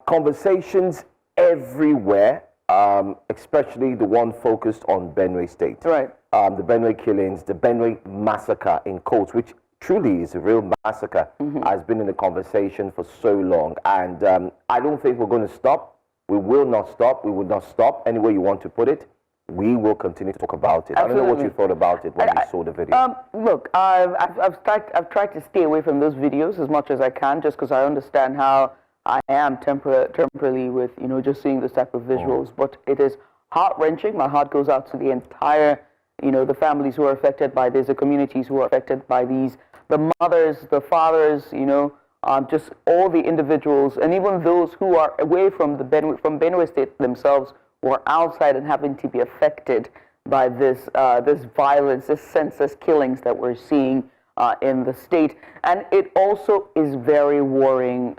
conversations everywhere, especially the one focused on Benue State. Right. The Benue killings, the Benue massacre in quotes, which truly is a real massacre, has been in the conversation for so long. And I don't think we're going to stop. We will not stop. We will not stop. Any way you want to put it, we will continue to talk about it. Absolutely. I don't know what you thought about it when you saw the video. Look, I've tried to stay away from those videos as much as I can, just because I understand how I am temporarily with, you know, just seeing this type of visuals. But it is heart-wrenching. My heart goes out to the entire, you know, the families who are affected by this, the communities who are affected by these, the mothers, the fathers, you know, just all the individuals, and even those who are away from Benue State themselves, who are outside and having to be affected by this this violence, this senseless killings that we're seeing in the state. And it also is very worrying,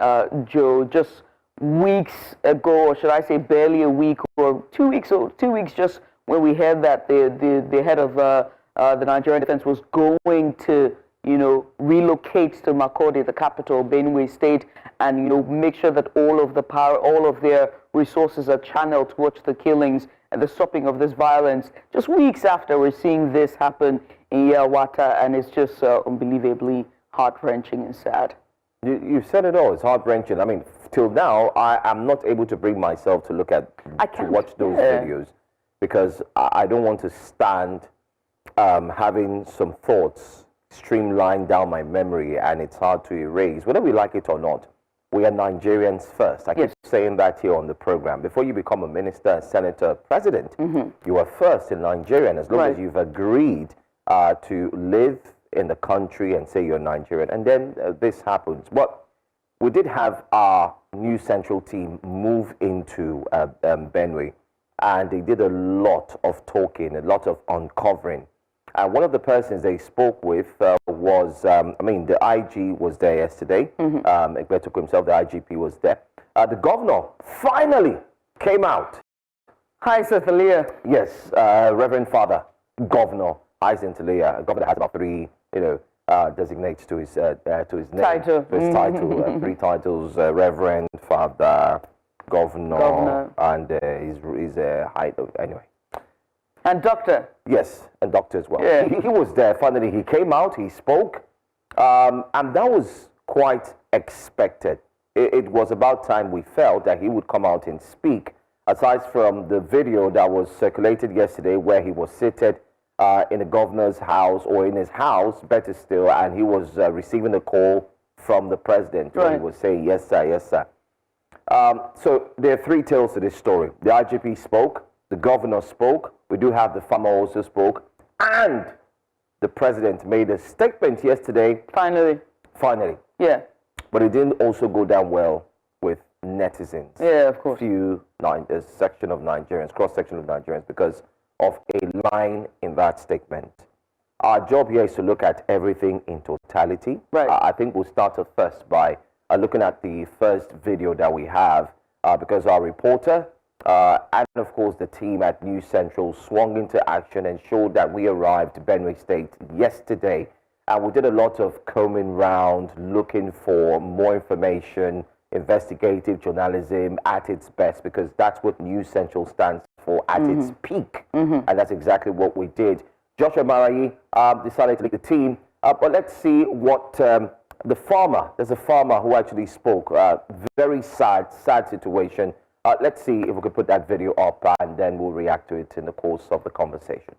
Joe. Just weeks ago, or should I say barely a week or 2 weeks, just when we heard that the head of the Nigerian defense was going to, you know, relocate to Makurdi, the capital, Benue State, and, you know, make sure that all of the power, all of their resources are channeled towards the killings and the stopping of this violence. Just weeks after, we're seeing this happen in Yelewata, and it's just unbelievably heart-wrenching and sad. You said it all. It's heart-wrenching. I mean, till now, I am not able to bring myself to look at, to watch those videos, because I don't want to stand having some thoughts streamlined down my memory, and it's hard to erase. Whether we like it or not, we are Nigerians first. I keep saying that here on the program. Before you become a minister, senator, president, you are first in Nigeria. And as long as you've agreed to live in the country and say you're Nigerian, and then this happens. But we did have our new central team move into Benue, and they did a lot of talking, a lot of uncovering. One of the persons they spoke with was, the IG was there yesterday. Egbetuku himself, the IGP, was there. The governor finally came out. Hyacinth Alia. Yes, Reverend Father, Governor Hyacinth Alia. A governor has about three, designates to his name. Title. His title, 3 titles: Reverend, Father, Governor. And his height. Anyway. And doctor. Yes, and doctor as well. Yeah. He was there. Finally, he came out, he spoke, and that was quite expected. It was about time we felt that he would come out and speak, aside from the video that was circulated yesterday where he was seated in the governor's house, or in his house, better still, and he was receiving a call from the president where he was saying, yes, sir, yes, sir. So there are 3 tales to this story. The IGP spoke, the governor spoke, we do have the farmer also spoke, and the president made a statement yesterday. Finally. Yeah. But it didn't also go down well with netizens. Yeah, of course. A section of Nigerians, cross-section of Nigerians, because of a line in that statement. Our job here is to look at everything in totality. Right. I think we'll start off first by looking at the first video that we have, because our reporter, and of course the team at News Central swung into action and showed that we arrived to Benue State yesterday, and we did a lot of combing round, looking for more information, investigative journalism at its best, because that's what News Central stands for at its peak, and that's exactly what we did. Joshua Marayi decided to lead the team, but let's see what the farmer, there's a farmer who actually spoke. Very sad situation. Let's see if we could put that video up, and then we'll react to it in the course of the conversation.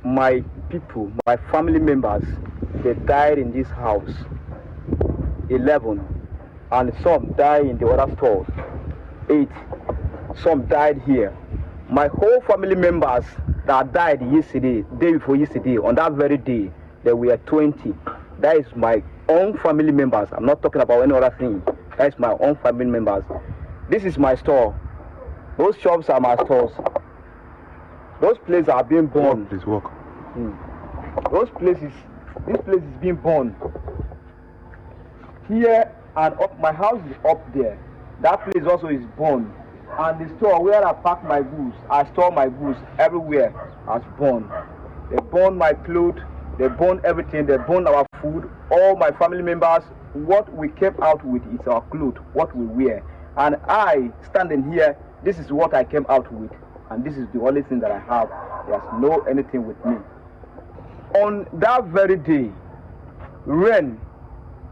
My people, my family members, they died in this house, 11, and some died in the other stores, 8. Some died here. My whole family members that died yesterday, day before yesterday, on that very day, there were 20. That is my own family members. I'm not talking about any other thing. That's my own family members. This is my store. Those shops are my stores. Those places are being burned. Please walk. Those places, this place is being burned. Here and up, my house is up there. That place also is burned. And the store where I pack my goods, I store my goods everywhere, has burned. They burned my clothes, They burned everything. They burned our food. All my family members, what we came out with is our clothes, what we wear. And I, standing here, this is what I came out with. And this is the only thing that I have. There's no anything with me. On that very day, rain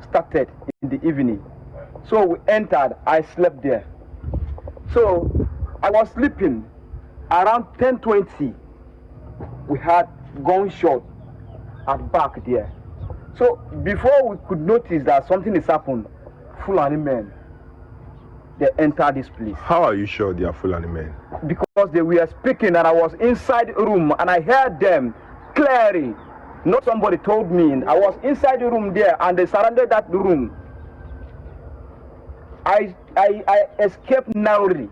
started in the evening. So we entered, I slept there. So I was sleeping around 10:20. We had gunshot at back there. So before we could notice that something is happened, Fulani men, they entered this place. How are you sure they are Fulani men? Because they were speaking and I was inside the room and I heard them clearly. Not somebody told me. I was inside the room there and they surrounded that room. I escaped narrowly.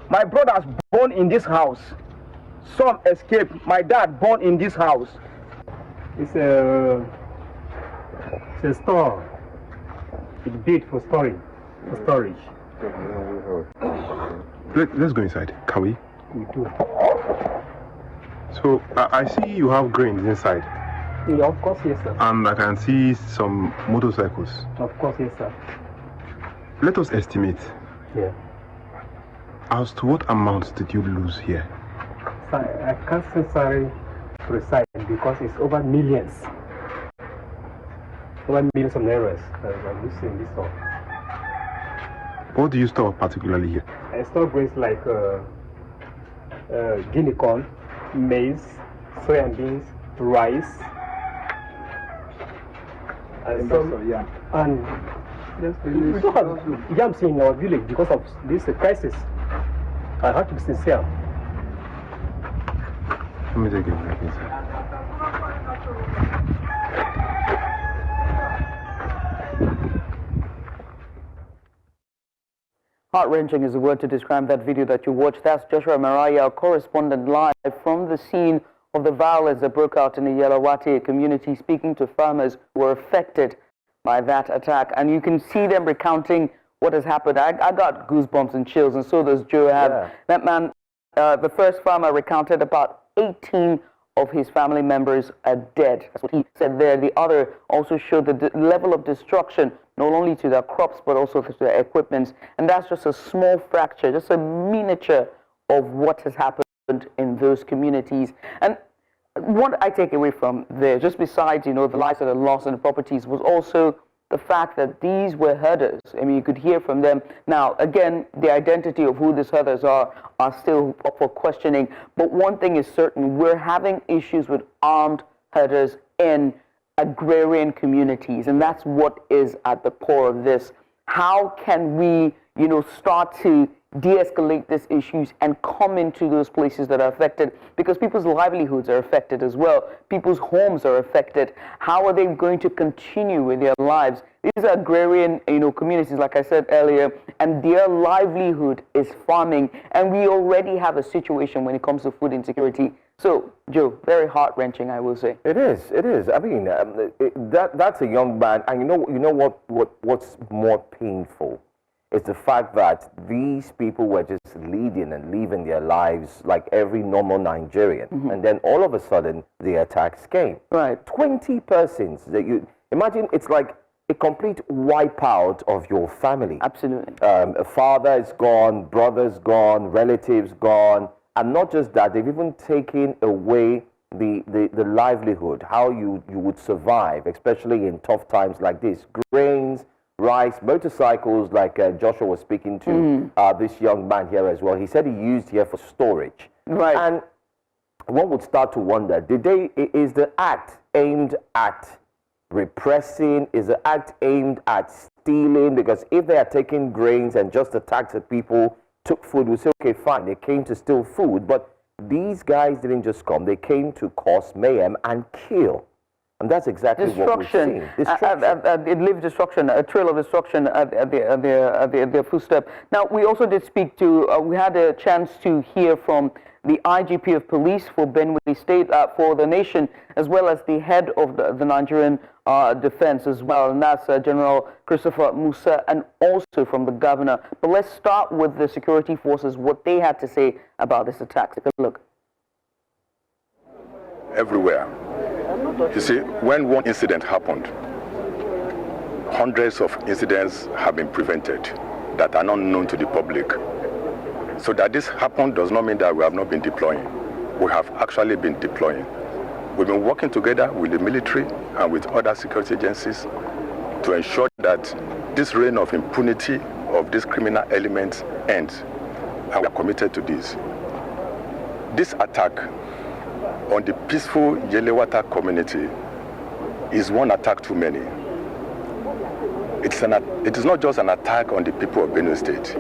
My brothers born in this house. Some escaped. My dad born in this house. It's a store. It's built for storage. Let's go inside. Can we? We do. So I see you have grains inside. Yeah, of course, yes, sir. And I can see some motorcycles. Of course, yes, sir. Let us estimate. Yeah. As to what amount did you lose here? I can't say sorry precise because it's over millions. Over millions of nairas I'm using this store. What do you store particularly here? I store grains like guinea corn, maize, soya beans, rice, and some Yeah. and we don't have yams in our village because of this crisis. I have to be sincere. Let me take a look inside. Heart-wrenching is the word to describe that video that you watched. That's Joshua Maraya, our correspondent, live from the scene of the violence that broke out in the Yelewata community, speaking to farmers who were affected by that attack. And you can see them recounting what has happened. I got goosebumps and chills, and so does Joe. That man, the first farmer, recounted about 18 of his family members are dead. That's what he said there. The other also showed the level of destruction, not only to their crops, but also to their equipment. And that's just a small fracture, just a miniature of what has happened in those communities. And what I take away from there, just besides, the lives that are lost and the properties, was also the fact that these were herders. I mean, you could hear from them. Now, again, the identity of who these herders are still up for questioning. But one thing is certain, we're having issues with armed herders in agrarian communities, and that's what is at the core of this. How can we, start to de-escalate these issues and come into those places that are affected? Because people's livelihoods are affected as well. People's homes are affected. How are they going to continue with their lives? These are agrarian, communities, like I said earlier, and their livelihood is farming. And we already have a situation when it comes to food insecurity. So, Joe, very heart-wrenching, I will say. It is. It is. I mean, that's a young man, and you know what's more painful is the fact that these people were just leading and living their lives like every normal Nigerian, and then all of a sudden the attacks came. Right. 20 persons. That you imagine, it's like a complete wipeout of your family. Absolutely. A father is gone, brothers gone, relatives gone. And not just that, they've even taken away the livelihood, how you would survive, especially in tough times like this. Grains, rice, motorcycles, like Joshua was speaking to this young man here as well. He said he used here for storage. Right. And one would start to wonder, is the act aimed at repressing? Is the act aimed at stealing? Because if they are taking grains and just attacked the people, took food, we say, okay, fine, they came to steal food, but these guys didn't just come, they came to cause mayhem and kill. And that's exactly what we've seen. Destruction. It lived destruction, a trail of destruction at their footstep. Now, we also did speak to, we had a chance to hear from the IGP of police for Benue State, for the nation, as well as the head of the Nigerian defense as well, and that's General Christopher Musa, and also from the governor. But let's start with the security forces, what they had to say about this attack. Take a look. Everywhere, You see, when one incident happened, hundreds of incidents have been prevented that are not known to the public. So that this happened does not mean that we have not been deploying. We have actually been deploying. We've been working together with the military and with other security agencies to ensure that this reign of impunity of these criminal elements ends, and we are committed to this. This attack on the peaceful Yelewata community is one attack too many. It is not just an attack on the people of Benue State.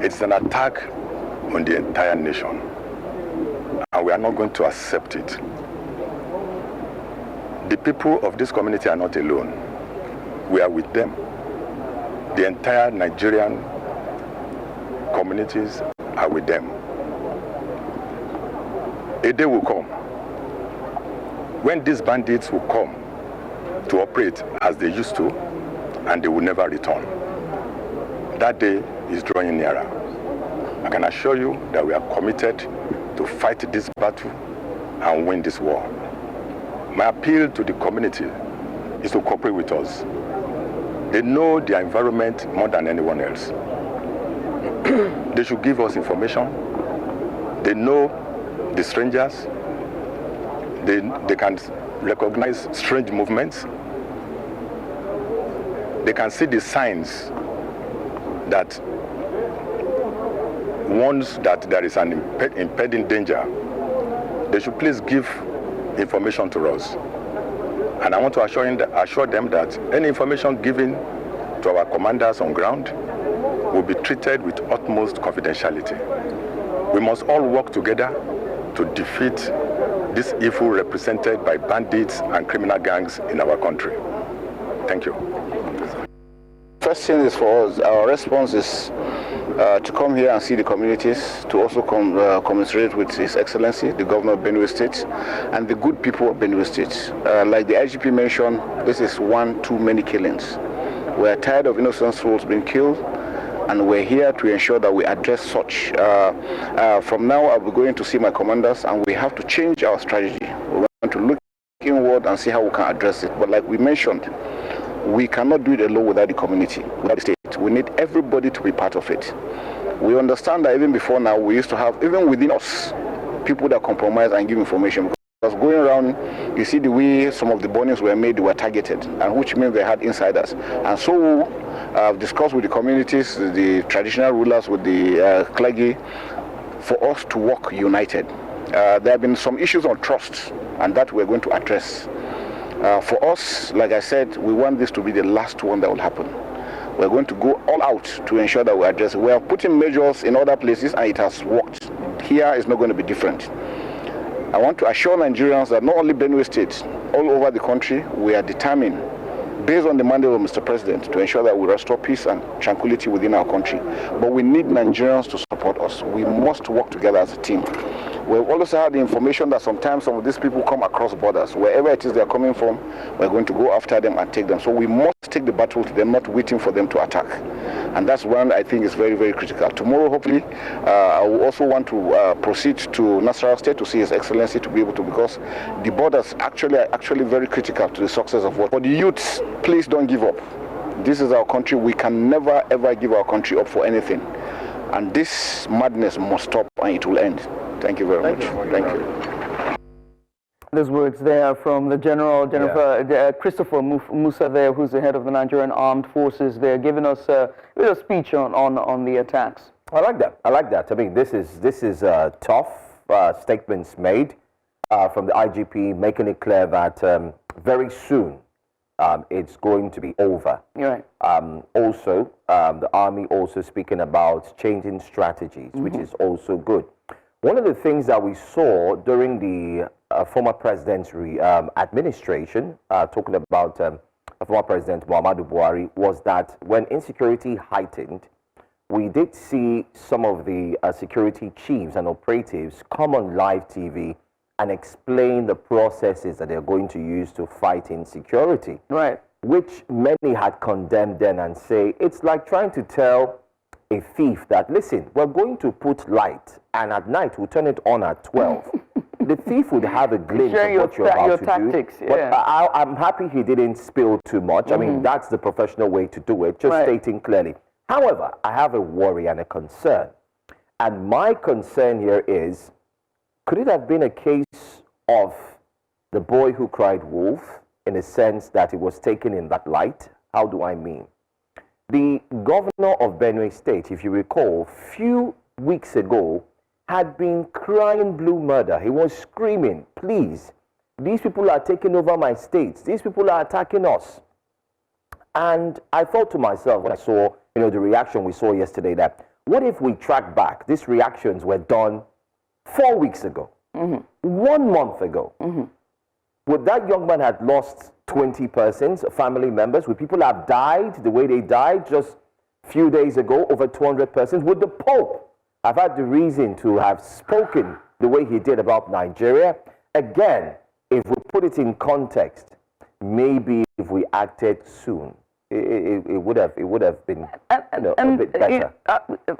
It's an attack on the entire nation, and we are not going to accept it. The people of this community are not alone. We are with them. The entire Nigerian communities are with them. A day will come when these bandits will come to operate as they used to, and they will never return. That day is drawing nearer. I can assure you that we are committed to fight this battle and win this war. My appeal to the community is to cooperate with us. They know their environment more than anyone else. They should give us information. They know the strangers. They can recognize strange movements. They can see the signs that warns that there is an impending danger. They should please give information to us. And I want to assure them that any information given to our commanders on ground will be treated with utmost confidentiality. We must all work together to defeat this evil represented by bandits and criminal gangs in our country. Thank you. First thing is for us, our response is to come here and see the communities, to also commiserate with His Excellency, the Governor of Benue State, and the good people of Benue State. Like the IGP mentioned, this is one too many killings. We are tired of innocent souls being killed, and we're here to ensure that we address such. From now, I'll be going to see my commanders, and we have to change our strategy. We want to look inward and see how we can address it. But like we mentioned, we cannot do it alone without the community, without the state. We need everybody to be part of it. We understand that even before now, we used to have, even within us, people that compromise and give information. Because going around, you see the way some of the burnings were made, they were targeted, and which means they had insiders. And so I've discussed with the communities, the traditional rulers, with the clergy, for us to work united. There have been some issues on trust, and that we're going to address. For us, like I said, we want this to be the last one that will happen. We're going to go all out to ensure that we address it. We are putting measures in other places and it has worked. Here is not going to be different. I want to assure Nigerians that not only Benue State, all over the country, we are determined, based on the mandate of Mr. President, to ensure that we restore peace and tranquility within our country. But we need Nigerians to support us. We must work together as a team. We've also had the information that sometimes some of these people come across borders. Wherever it is they're coming from, we're going to go after them and take them. So we must take the battle to them, not waiting for them to attack. And that's one I think is very, very critical. Tomorrow, hopefully, I will also want to proceed to Nasarawa State to see His Excellency, to be able to, because the borders are actually very critical to the success of what. For the youths, please don't give up. This is our country. We can never, ever give our country up for anything. And this madness must stop and it will end. Thank you very much. Thank you. Those words there from the General Christopher Musa there, who's the head of the Nigerian Armed Forces. They're giving us a speech on the attacks. I like that. I like that. I mean, this is tough statements made from the IGP, making it clear that very soon it's going to be over. Right. Also, the army also speaking about changing strategies, which is also good. One of the things that we saw during the former president's administration, talking about former President Muhammadu Buhari, was that when insecurity heightened, we did see some of the security chiefs and operatives come on live TV and explain the processes that they're going to use to fight insecurity. Right. Which many had condemned then and say, it's like trying to tell a thief that, listen, we're going to put light and at night we'll turn it on at 12. the thief would have a glimpse Share of what you're about your to tactics, do. yeah. But I'm happy he didn't spill too much. I mean, that's the professional way to do it, just stating clearly. However, I have a worry and a concern. And my concern here is, could it have been a case of the boy who cried wolf, in a sense that it was taken in that light? How do I mean? The governor of Benue State, if you recall, few weeks ago, had been crying blue murder. He was screaming, please, these people are taking over my state. These people are attacking us. And I thought to myself, when I saw, the reaction we saw yesterday, that what if we track back? These reactions were done 4 weeks ago, 1 month ago. Would that young man have lost 20 persons, family members? Would people have died the way they died just a few days ago, over 200 persons? Would the Pope have had the reason to have spoken the way he did about Nigeria? Again, if we put it in context, maybe if we acted soon, it would have been a bit better.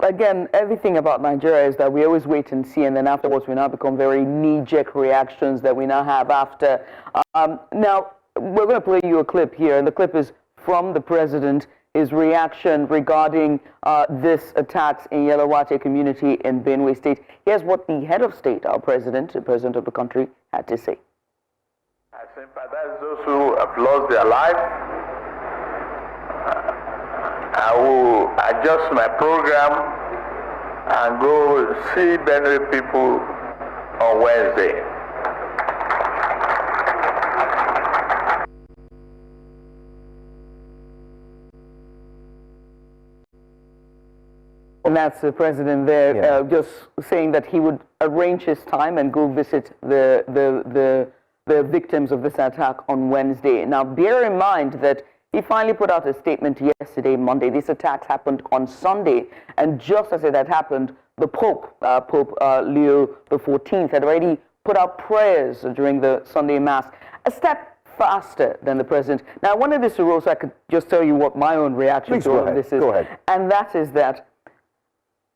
Again, everything about Nigeria is that we always wait and see, and then afterwards we now become very knee-jerk reactions that we now have after. Now, we're going to play you a clip here, and the clip is from the president, his reaction regarding this attacks in Yelewata community in Benue State. Here's what the head of state, our president, the president of the country, had to say. I sympathize those who have lost their life. I will adjust my program and go see Benue people on Wednesday. And that's the president there, just saying that he would arrange his time and go visit the victims of this attack on Wednesday. Now, bear in mind that he finally put out a statement yesterday, Monday. These attacks happened on Sunday, and just as it had happened, the Pope, Leo XIV, had already put out prayers during the Sunday Mass, a step faster than the president. Now, I wanted this to roll so I could just tell you what my own reaction to all of this is. Go ahead. And that is that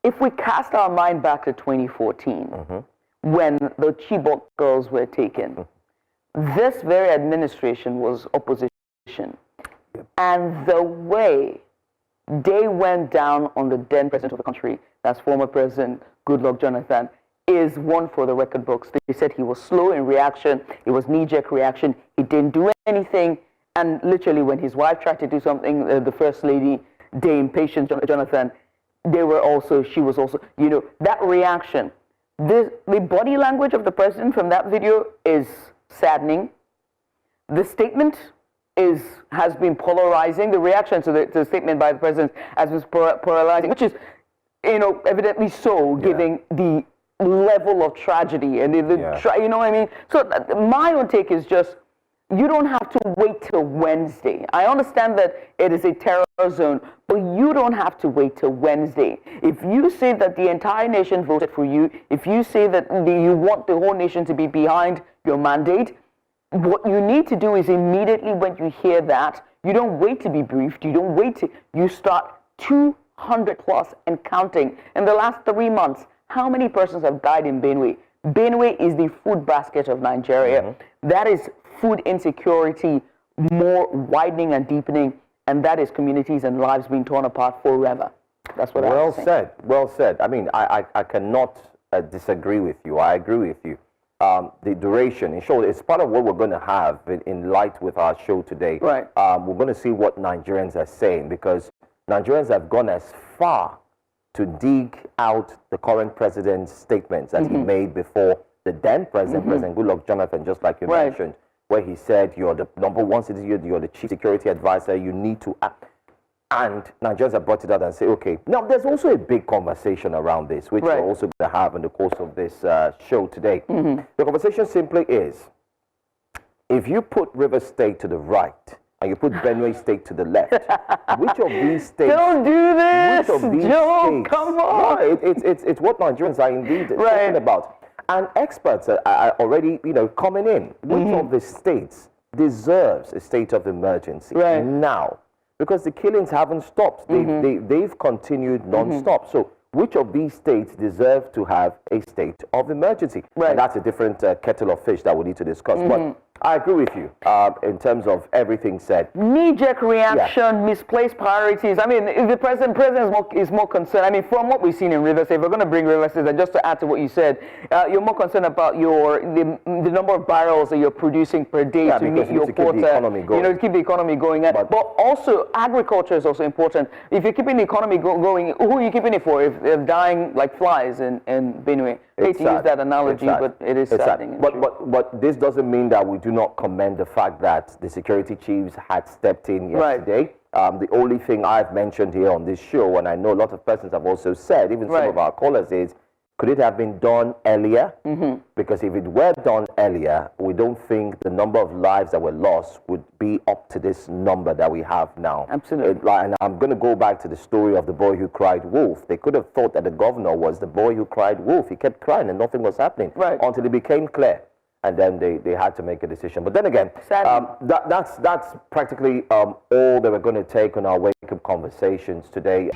if we cast our mind back to 2014, when the Chibok girls were taken, this very administration was opposition. And the way they went down on the then president of the country, that's former President Goodluck Jonathan, is one for the record books. They said he was slow in reaction, it was knee-jerk reaction, he didn't do anything, and literally when his wife tried to do something, the First Lady, Dame Patience Jonathan, she was also, that reaction. The body language of the president from that video is saddening. The statement has been polarizing. The reaction to the statement by the president has been polarizing, which is, evidently so, giving the level of tragedy and you know what I mean? So my own take is just, you don't have to wait till Wednesday. I understand that it is a terror zone, but you don't have to wait till Wednesday. If you say that the entire nation voted for you, if you say that you want the whole nation to be behind your mandate, what you need to do is immediately when you hear that, you don't wait to be briefed, you start 200 plus and counting. In the last 3 months, how many persons have died in Benue? Benue is the food basket of Nigeria. That is food insecurity more widening and deepening, and that is communities and lives being torn apart forever. That's what I was saying. Well said. I mean, I cannot disagree with you. I agree with you. The duration, in short, it's part of what we're going to have in light with our show today. Right. We're going to see what Nigerians are saying, because Nigerians have gone as far to dig out the current president's statements that he made before the then president, President Goodluck Jonathan, just like you mentioned, where he said, you're the #1 citizen, you're the chief security advisor, you need to act. And Nigerians have brought it out and say, okay. Now, there's also a big conversation around this, which we're also going to have in the course of this show today. The conversation simply is, if you put River State to the right and you put Benue State to the left, which of these states... Don't do this, which of these Joe, states, come on! No, it's what Nigerians are indeed talking about. And experts are already, coming in. Which of the states deserves a state of emergency now? Because the killings haven't stopped. They've continued non-stop. So which of these states deserve to have a state of emergency? Right. And that's a different kettle of fish that we need to discuss. But I agree with you in terms of everything said. Knee-jerk reaction, misplaced priorities. I mean, if the president is more concerned. I mean, from what we've seen in Rivers, if we're going to bring Rivers, and just to add to what you said, you're more concerned about the number of barrels that you're producing per day to meet your quota. To keep the economy going. But also, agriculture is also important. If you're keeping the economy going, who are you keeping it for? If they're dying like flies in Benue. I hate to use that analogy, but it is saddening. But this doesn't mean that we do not commend the fact that the security chiefs had stepped in yesterday. The only thing I've mentioned here on this show, and I know a lot of persons have also said, even some of our callers, is could it have been done earlier? Because if it were done earlier, we don't think the number of lives that were lost would be up to this number that we have now. Absolutely. And I'm going to go back to the story of the boy who cried wolf. They could have thought that the governor was the boy who cried wolf. He kept crying and nothing was happening until it became clear. And then they had to make a decision. But then again, that's practically all that we're going to take on our wake-up conversations today.